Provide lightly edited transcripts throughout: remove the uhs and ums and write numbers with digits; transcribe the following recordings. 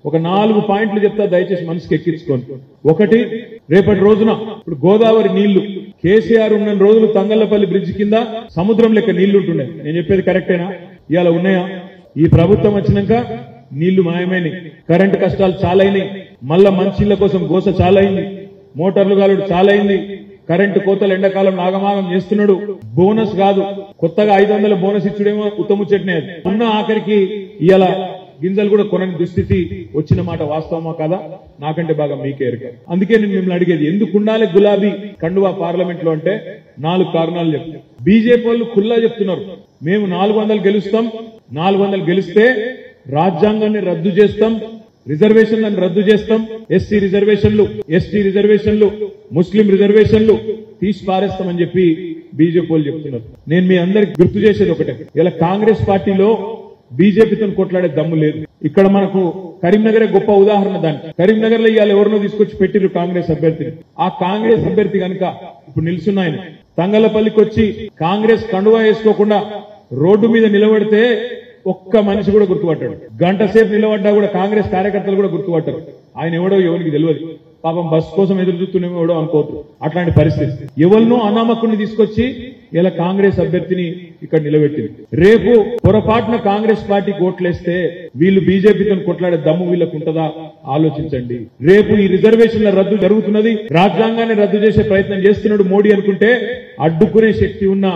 ఒక 4 పాయింట్లు చెప్తా, దయచేసి మనసుకి ఎక్కించుకోండి. ఒకటి, రేపటి రోజున ఇప్పుడు గోదావరి నీళ్లు కేసీఆర్ ఉన్న రోజులు తంగళ్లపల్లి బ్రిడ్జ్ కింద సముద్రం లెక్క నీళ్లు ఉంటుండే. నేను చెప్పేది కరెక్టేనా? ఇవాళ ఉన్నాయా? ఈ ప్రభుత్వం వచ్చినాక నీళ్లు మాయమైనవి, కరెంటు కష్టాలు చాలా అయినాయి, మళ్ళా మంచిళ్ల కోసం గోస చాలా అయింది, మోటార్లు గాలుడు చాలా అయింది, కరెంటు కోతలు ఎండాకాలం నాగమాగం చేస్తున్నాడు. బోనస్ కాదు, కొత్తగా 500 బోనస్ ఇచ్చుడేమో ఉత్తముచ్చట్నే. ఉన్న ఆఖరికి ఇవాళ గింజలు కూడా కొనని దుస్థితి వచ్చిన మాట వాస్తవమా కాదా? నాకంటే బాగా మీకే ఎరుక. అందుకే నేను మిమ్మల్ని అడిగేది, ఎందుకు ఉండాలి గులాబీ కండువా పార్లమెంట్ లో అంటే 4 కారణాలు చెప్తాను. బీజేపీ వాళ్ళు ఖుల్లా చెప్తున్నారు, మేము 400 గెలుస్తాం, 400 గెలిస్తే రాజ్యాంగాన్ని రద్దు చేస్తాం, రిజర్వేషన్లను రద్దు చేస్తాం, ఎస్సీ రిజర్వేషన్లు, ఎస్టీ రిజర్వేషన్లు, ముస్లిం రిజర్వేషన్లు తీసి పారేస్తామని చెప్పి బీజేపీ వాళ్ళు చెప్తున్నారు. నేను మీ అందరికి గుర్తు చేసేది ఒకటే, ఇలా కాంగ్రెస్ పార్టీలో బీజేపీతో కొట్లాడే దమ్ము లేదు. ఇక్కడ మనకు కరీంనగరే గొప్ప ఉదాహరణ. దానికి కరీంనగర్ లో ఇవాళ ఎవరినో తీసుకొచ్చి పెట్టిరు కాంగ్రెస్ అభ్యర్థిని. ఆ కాంగ్రెస్ అభ్యర్థి కనుక ఇప్పుడు నిల్చున్నాయన తంగళ్లపల్లికి వచ్చి కాంగ్రెస్ కండువా వేసుకోకుండా రోడ్డు మీద నిలబడితే ఒక్క మనిషి కూడా గుర్తుపట్టాడు. గంట సేపు నిలబడ్డా కూడా కాంగ్రెస్ కార్యకర్తలు కూడా గుర్తుపట్టారు. ఆయన ఎవడో ఎవరికి తెలియదు, పాపం బస్ కోసం ఎదురు చూస్తున్నామో ఎవడో అనుకోవద్దు. అట్లాంటి పరిస్థితి. ఎవరినో అనామకుడిని తీసుకొచ్చి ఇలా కాంగ్రెస్ అభ్యర్థిని ఇక్కడ నిలబెట్టింది. రేపు పొరపాటున కాంగ్రెస్ పార్టీకి ఓట్లేస్తే వీళ్ళు బీజేపీతో కొట్లాడే దమ్ము వీళ్ళకు ఉంటుందా? ఆలోచించండి. రేపు ఈ రిజర్వేషన్ల రద్దు జరుగుతున్నది, రాజ్యాంగాన్ని రద్దు చేసే ప్రయత్నం చేస్తున్నాడు మోడీ అనుకుంటే అడ్డుకునే శక్తి ఉన్న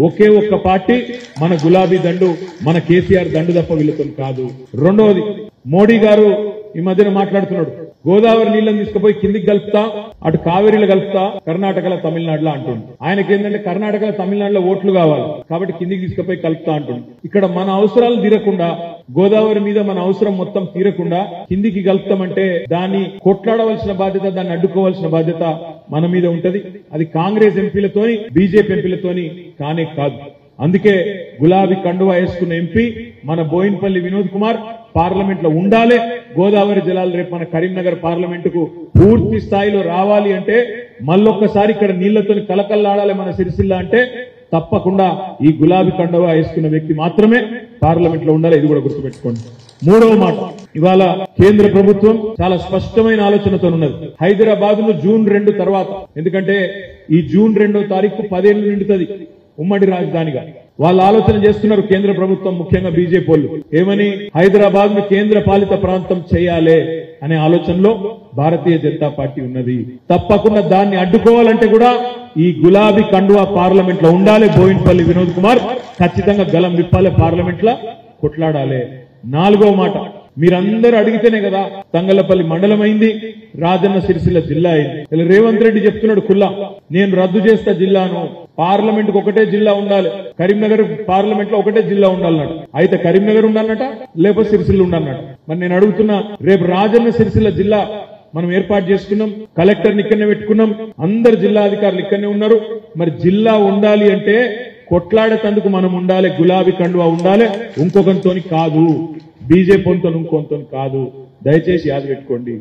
ఒకే ఒక్క పార్టీ మన గులాబీ దండు, మన కేసీఆర్ దండు తప్ప వీళ్ళతో కాదు. రెండవది, మోడీ గారు ఈ మధ్యన మాట్లాడుతున్నాడు, గోదావరి నీళ్ళని తీసుకుపోయి కిందికి కలుపుతా, అటు కావేరీలో కలుపుతా, కర్ణాటకలో తమిళనాడులో అంటుంది. ఆయనకి ఏంటంటే కర్ణాటకలో తమిళనాడులో ఓట్లు కావాలి కాబట్టి కిందికి తీసుకుపోయి కలుపుతా అంటుంది. ఇక్కడ మన అవసరాలు తీరకుండా, గోదావరి మీద మన అవసరం మొత్తం తీరకుండా కిందికి కలుపుతామంటే దాన్ని కొట్లాడవలసిన బాధ్యత, దాన్ని అడ్డుకోవాల్సిన బాధ్యత మన మీద ఉంటది. అది కాంగ్రెస్ ఎంపీలతోని, బీజేపీ ఎంపీలతోని కానే కాదు. అందుకే గులాబీ కండువా వేసుకున్న ఎంపీ మన బోయిన్పల్లి వినోద్ కుమార్ పార్లమెంట్ లో ఉండాలి. గోదావరి జలాలు రేపు మన కరీంనగర్ పార్లమెంట్ కు పూర్తి స్థాయిలో రావాలి అంటే, మళ్ళొక్కసారి ఇక్కడ నీళ్లతో కలకల్లాడాలి మన సిరిసిల్ల అంటే తప్పకుండా ఈ గులాబీ కండువా వేసుకున్న వ్యక్తి మాత్రమే పార్లమెంట్ లో ఉండాలి. ఇది కూడా గుర్తుపెట్టుకోండి. మూడవ మాట, ఇవాళ కేంద్ర ప్రభుత్వం చాలా స్పష్టమైన ఆలోచనతో ఉన్నది. హైదరాబాద్ ను జూన్ 2 తర్వాత, ఎందుకంటే ఈ జూన్ 2వ తారీఖు 10 ఏళ్లు నిండుతుంది ఉమ్మడి రాజధానిగా. వాళ్ళు ఆలోచన చేస్తున్నారు కేంద్ర ప్రభుత్వం, ముఖ్యంగా బీజేపీ వాళ్ళు. ఏమని? హైదరాబాద్ ను కేంద్ర పాలిత ప్రాంతం చేయాలి అనే ఆలోచనలో భారతీయ జనతా పార్టీ ఉన్నది. తప్పకుండా దాన్ని అడ్డుకోవాలంటే కూడా ఈ గులాబీ కండువా పార్లమెంట్ లో ఉండాలి. బోయిన్పల్లి వినోద్ కుమార్ ఖచ్చితంగా గలం విప్పాలి, పార్లమెంట్ లో కొట్లాడాలి. నాలుగో మాట, మీరందరూ అడిగితేనే కదా తంగళ్లపల్లి మండలం అయింది, రాజన్న సిరిసిల్ల జిల్లా అయింది. ఇలా రేవంత్ రెడ్డి చెప్తున్నాడు ఖుల్లా, నేను రద్దు చేస్తా జిల్లాను, పార్లమెంట్ కు ఒకటే జిల్లా ఉండాలి, కరీంనగర్ పార్లమెంట్ లో ఒకటే జిల్లా ఉండాలన్నట. అయితే కరీంనగర్ ఉండాలన్నట, లేకపోతే సిరిసిల్ల ఉండాలన్నట. మరి నేను అడుగుతున్నా, రేపు రాజన్న సిరిసిల్ల జిల్లా మనం ఏర్పాటు చేసుకున్నాం, కలెక్టర్ని ఇక్కడనే పెట్టుకున్నాం, అందరు జిల్లా అధికారులు ఇక్కడనే ఉన్నారు. మరి జిల్లా ఉండాలి అంటే కొట్లాడేందుకు మనం ఉండాలి, గులాబీ కండువా ఉండాలి, ఇంకొకరితోని కాదు, బీజేపీతో ఇంకొకరితో కాదు. దయచేసి యాద పెట్టుకోండి.